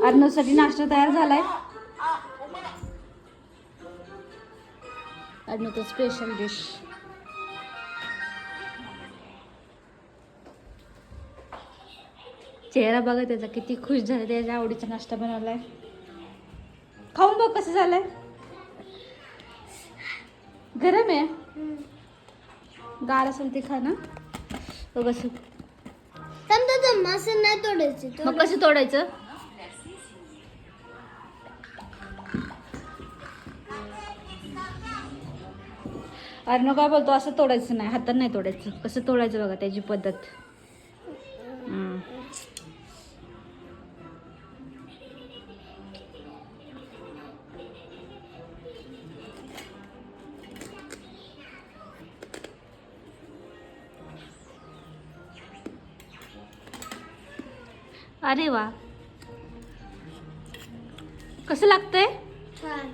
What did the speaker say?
अर्णवसाठी नाश्ता तयार झालाय. अर्णवचं स्पेशल डिश. चेहरा बघा त्याचा, किती खुश झाला. त्याच्या आवडीचा नाश्ता बनवलाय. खाऊन बघ कसं झालंय. गरम आहे. गार असेल ते खा ना. बघ असं. नाही तोडायचं. मग कसं तोडायचं. अर्णव काय बोलतो, असं तोडायचं नाही, हातात नाही तोडायचं. कसं तोडायचं बघा त्याची पद्धत. अरे वा, कसं लागतंय. छान.